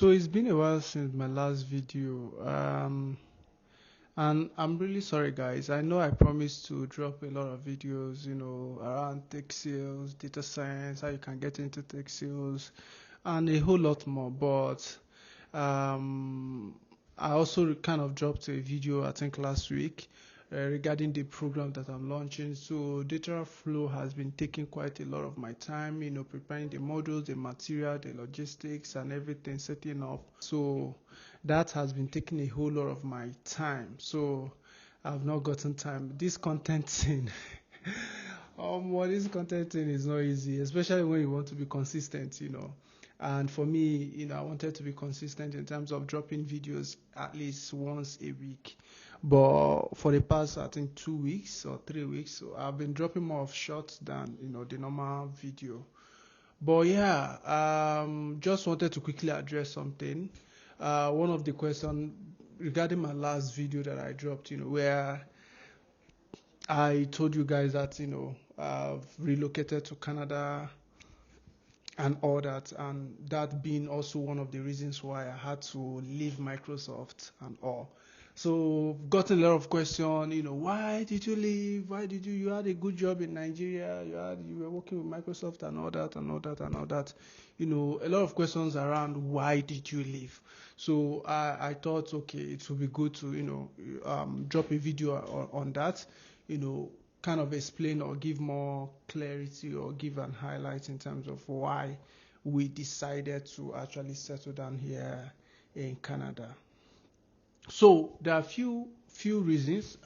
So it's been a while since my last video, and I'm really sorry, guys. I know I promised to drop a lot of videos, around tech sales, data science, how you can get into tech sales, and a whole lot more. But um, I also kind of dropped a video, I think, last week regarding the program that I'm launching. So data flow has been taking quite a lot of my time, preparing the modules, the material, the logistics, and everything, setting up. So that has been taking a whole lot of my time. So I've not gotten time. This content thing, this content thing is not easy, especially when you want to be consistent. And for me, I wanted to be consistent in terms of dropping videos at least once a week. But for the past, I think 2 weeks or 3 weeks, so I've been dropping more of shorts than the normal video. But yeah, just wanted to quickly address something. One of the questions regarding my last video that I dropped, where I told you guys that I've relocated to Canada and all that, and that being also one of the reasons why I had to leave Microsoft and all. So gotten a lot of questions, why did you leave? Why did you had a good job in Nigeria, you were working with Microsoft and all that and all that and all that. A lot of questions around why did you leave. So I thought, okay, it would be good to drop a video on that, kind of explain or give more clarity or give an highlight in terms of why we decided to actually settle down here in Canada. So there are few reasons.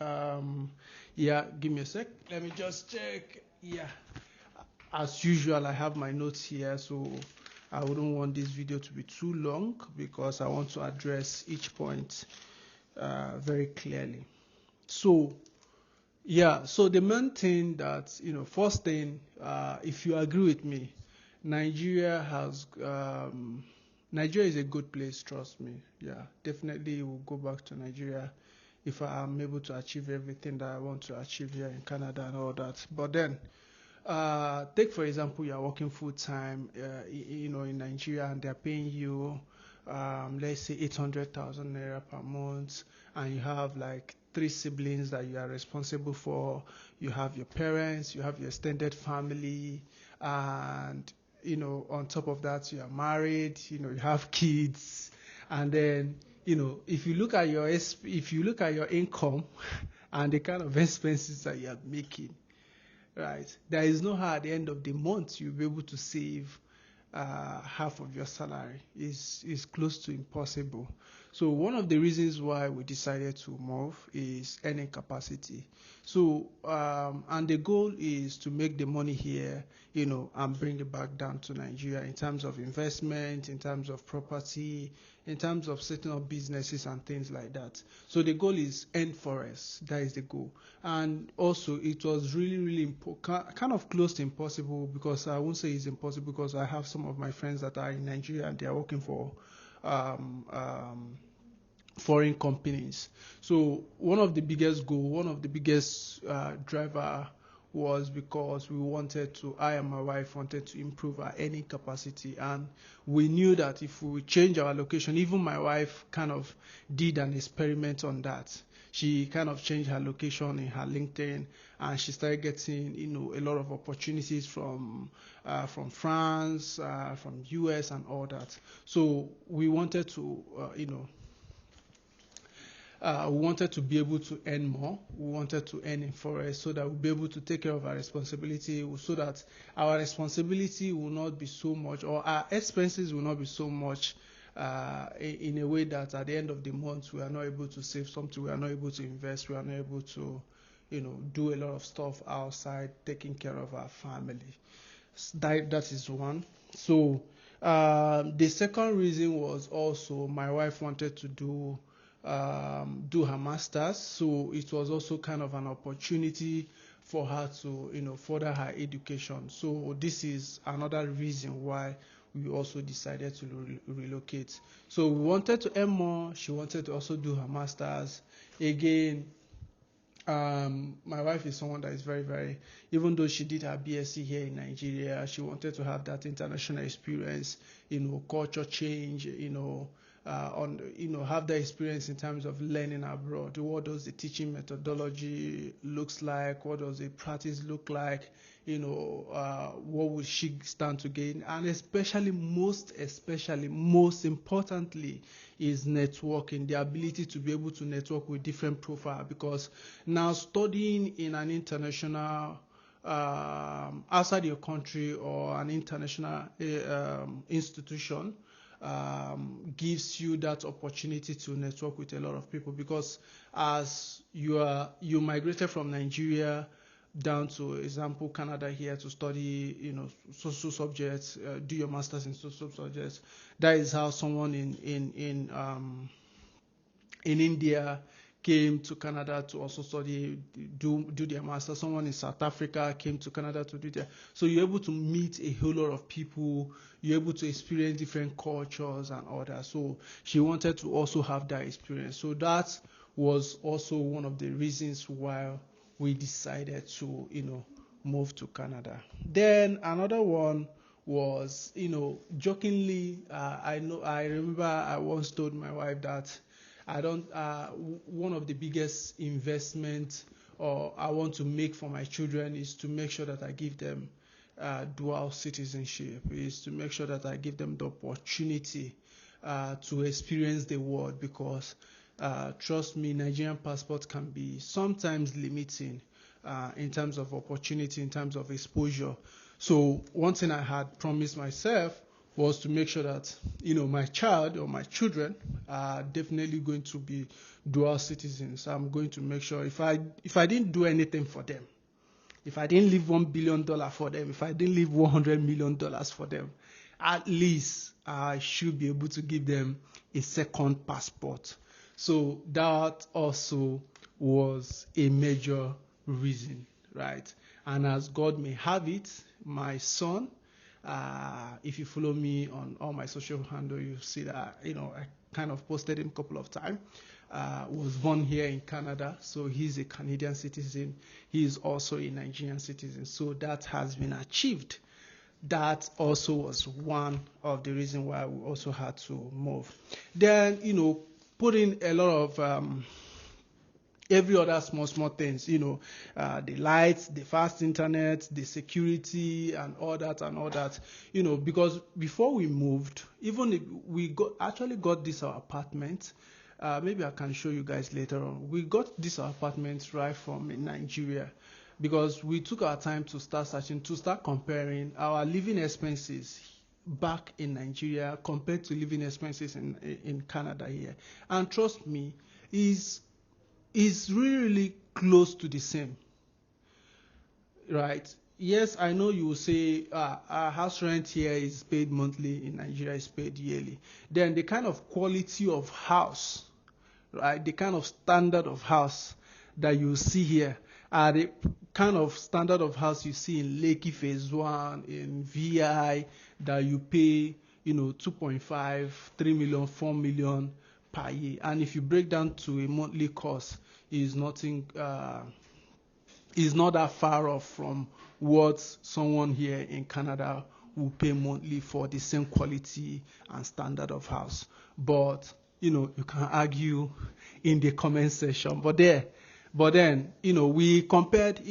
Yeah, give me a sec. Let me just check. Yeah, as usual, I have my notes here, so I wouldn't want this video to be too long because I want to address each point very clearly. So yeah, so the main thing that, first thing, if you agree with me, Nigeria Nigeria is a good place, trust me. Yeah, definitely will go back to Nigeria if I am able to achieve everything that I want to achieve here in Canada and all that. But then, take for example, you are working full time, in Nigeria, and they are paying you, let's say 800,000 naira per month, and you have like three siblings that you are responsible for. You have your parents, you have your extended family, and on top of that, you are married. You have kids, and then if you look at your income and the kind of expenses that you are making, right? There is no how at the end of the month you'll be able to save half of your salary. Is close to impossible. So one of the reasons why we decided to move is earning capacity. So and the goal is to make the money here, and bring it back down to Nigeria in terms of investment, in terms of property, in terms of setting up businesses and things like that. So the goal is earn forex. That is the goal. And also it was really kind of close to impossible, because I won't say it's impossible because I have some of my friends that are in Nigeria and they are working for foreign companies. So one of the biggest driver was because I and my wife wanted to improve our earning capacity, and we knew that if we change our location, even my wife kind of did an experiment on that. She kind of changed her location in her LinkedIn, and she started getting a lot of opportunities from France, from US and all that. So we wanted to we wanted to be able to earn more. We wanted to earn in forex so that we'll be able to take care of our responsibility, so that our responsibility will not be so much, or our expenses will not be so much, in a way that at the end of the month we are not able to save something, we are not able to invest, we are not able to, do a lot of stuff outside taking care of our family. That is one. So the second reason was also my wife wanted to do her masters, so it was also kind of an opportunity for her to further her education. So this is another reason why we also decided to relocate. So we wanted to earn more. She wanted to also do her masters. Again, My wife is someone that is very, very, even though she did her BSc here in Nigeria, she wanted to have that international experience, culture change, have that experience in terms of learning abroad. What does the teaching methodology looks like? What does the practice look like? What would she stand to gain? And most importantly, is networking, the ability to be able to network with different profiles. Because now studying in an international outside your country or an international institution gives you that opportunity to network with a lot of people, because as you migrated from Nigeria down to example Canada here to study social subjects, do your masters in social subjects. That is how someone in India came to Canada to also study, do their master. Someone in South Africa came to Canada to do that. So you're able to meet a whole lot of people. You're able to experience different cultures and all that. So she wanted to also have that experience. So that was also one of the reasons why we decided to, move to Canada. Then another one was, jokingly, I remember I once told my wife that one of the biggest investments or I want to make for my children is to make sure that I give them dual citizenship, is to make sure that I give them the opportunity to experience the world, because trust me, Nigerian passport can be sometimes limiting in terms of opportunity, in terms of exposure. So one thing I had promised myself was to make sure that my child or my children are definitely going to be dual citizens. I'm going to make sure if I didn't do anything for them, if I didn't leave $1 billion for them, if I didn't leave $100 million for them, at least I should be able to give them a second passport. So that also was a major reason, right? And as God may have it, my son, if you follow me on all my social handle, you see that I kind of posted him a couple of times. Was born here in Canada, so he's a Canadian citizen. He is also a Nigerian citizen, so that has been achieved. That also was one of the reasons why we also had to move. Then put in a lot of every other small things, the lights, the fast internet, the security, and all that, because before we moved, even if we actually got this our apartment, maybe I can show you guys later on. We got this apartment right from Nigeria, because we took our time to start searching, to start comparing our living expenses back in Nigeria compared to living expenses in Canada here. And trust me, is really close to the same, right? Yes, I know you will say our house rent here is paid monthly, in Nigeria is paid yearly. Then the kind of quality of house, right, the kind of standard of house that you see here are the kind of standard of house you see in Lekki Phase 1, in VI, that you pay 2.5, 3 million, 4 million per year. And if you break down to a monthly cost, is not that far off from what someone here in Canada will pay monthly for the same quality and standard of house. But you can argue in the comment section. But then we compared.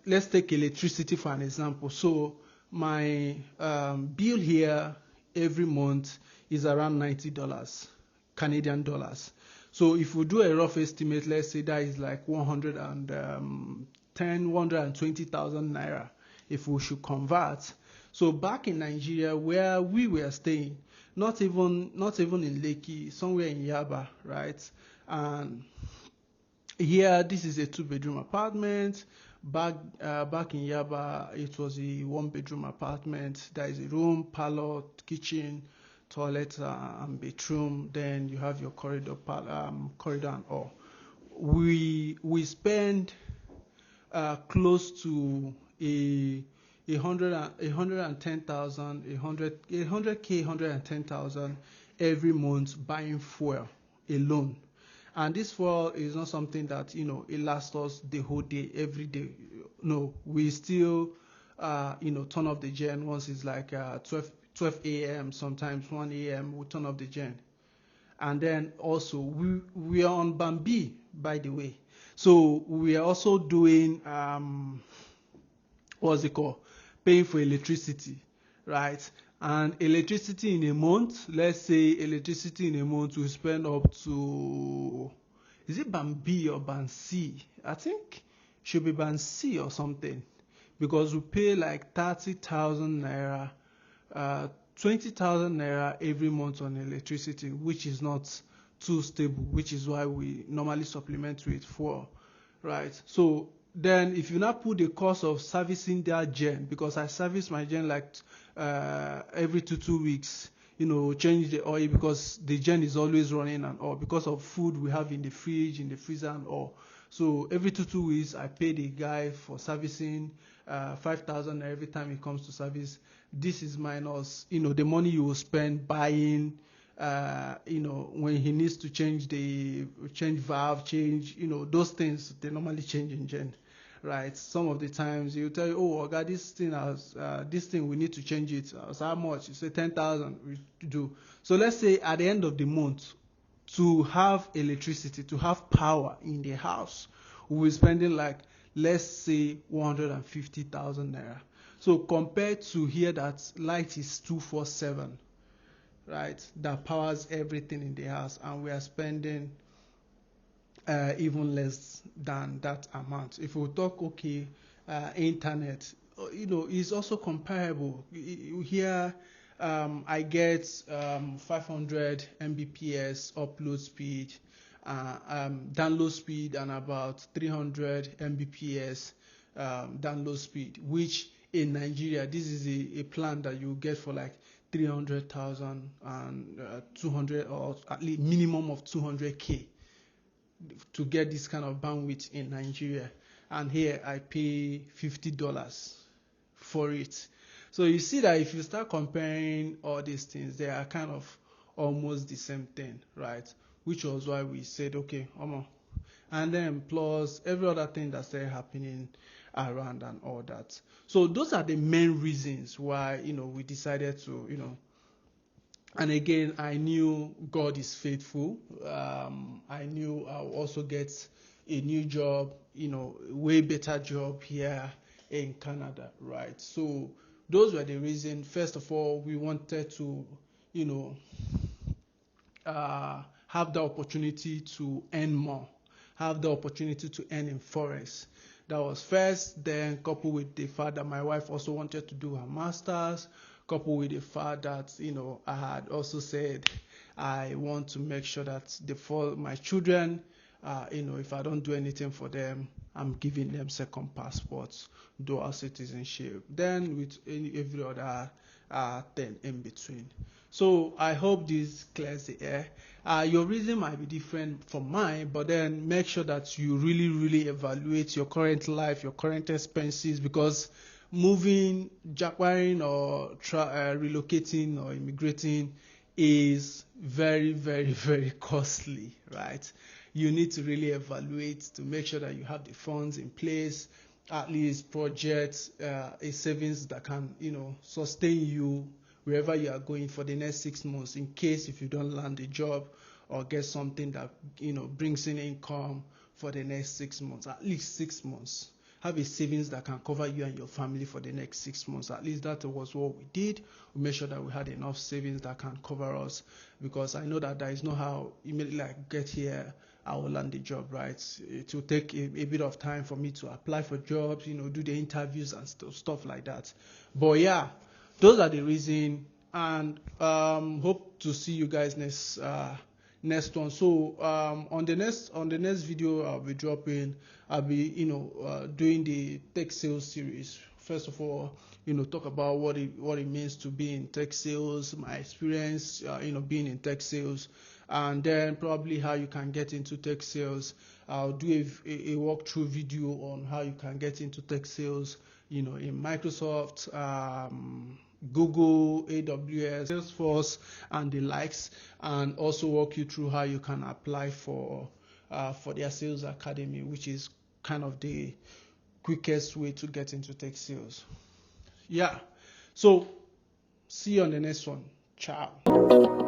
Let's take electricity for an example. So my bill here every month is around $90 Canadian dollars. So if we do a rough estimate, let's say that is like 120,000 naira if we should convert. So back in Nigeria, where we were staying, not even in Lekki, somewhere in Yaba, right? And here, this is a 2-bedroom apartment. Back in Yaba, it was a 1-bedroom apartment. There is a room, parlor, kitchen, toilet, and bedroom. Then you have your corridor and all. We spend close to a 110,000 every month buying fuel alone. And this fuel is not something that it lasts us the whole day, every day. No, we still turn off the gen once it's like 12 a.m. Sometimes 1 a.m. we turn off the gen. And then also we are on Bambi, by the way. So we are also doing what's it called, paying for electricity, right? And electricity in a month, let's say electricity in a month, we spend up to, is it Bambi or Bansi? I think should be Bansi or something, because we pay like 30,000 naira, 20,000 naira every month on electricity, which is not too stable, which is why we normally supplement with fuel, right? So then if you now put the cost of servicing that gen, because I service my gen like every 2 weeks, change the oil because the gen is always running and all, because of food we have in the fridge, in the freezer and all. So every 2 weeks I pay the guy for servicing 5,000 every time he comes to service. This is minus the money you will spend buying when he needs to change valve, change those things they normally change in gen, right? Some of the times you tell you, oh God, this thing we need to change it. So how much? You say 10,000. We do. So let's say at the end of the month, to have electricity, to have power in the house, we'll be spending like, let's say 150,000 naira. So compared to here that light is 247, right? That powers everything in the house, and we are spending even less than that amount. If we talk, okay, internet, is also comparable. Here, I get 500 Mbps upload speed, download speed, and about 300 Mbps download speed, which in Nigeria, this is a plan that you get for like 300,000 and 200, or at least minimum of 200K to get this kind of bandwidth in Nigeria. And here I pay $50 for it. So you see that if you start comparing all these things, they are kind of almost the same thing, right? Which was why we said, okay, and then plus every other thing that's there happening around and all that. So those are the main reasons why we decided to and again, I knew God is faithful. I knew I'll also get a new job, way better job here in Canada, right? So those were the reasons. First of all, we wanted to have the opportunity to earn more, have the opportunity to earn in forex. That was first. Then coupled with the fact that my wife also wanted to do her master's, coupled with the fact that I had also said I want to make sure that for my children, if I don't do anything for them, I'm giving them second passports, dual citizenship, then with every other thing in between. So I hope this clears the air. Your reason might be different from mine, but then make sure that you really, really evaluate your current life, your current expenses, because moving, jackwiring, or relocating or immigrating is very, very, very costly, right? You need to really evaluate to make sure that you have the funds in place, at least projects, a savings that can, sustain you wherever you are going for the next 6 months, in case if you don't land a job or get something that brings in income for the next 6 months, at least 6 months. Have a savings that can cover you and your family for the next 6 months. At least that was what we did. We made sure that we had enough savings that can cover us, because I know that there is no how immediately I get here I will land the job, right? It will take a bit of time for me to apply for jobs, do the interviews and stuff like that. But yeah, those are the reason, and hope to see you guys next one. So on the next video I'll be dropping, I'll be doing the tech sales series. First of all, talk about what it means to be in tech sales, my experience being in tech sales, and then probably how you can get into tech sales. I'll do a walkthrough video on how you can get into tech sales, in Microsoft, Google, AWS, Salesforce, and the likes, and also walk you through how you can apply for for their sales academy, which is kind of the quickest way to get into tech sales. Yeah. So see you on the next one. Ciao.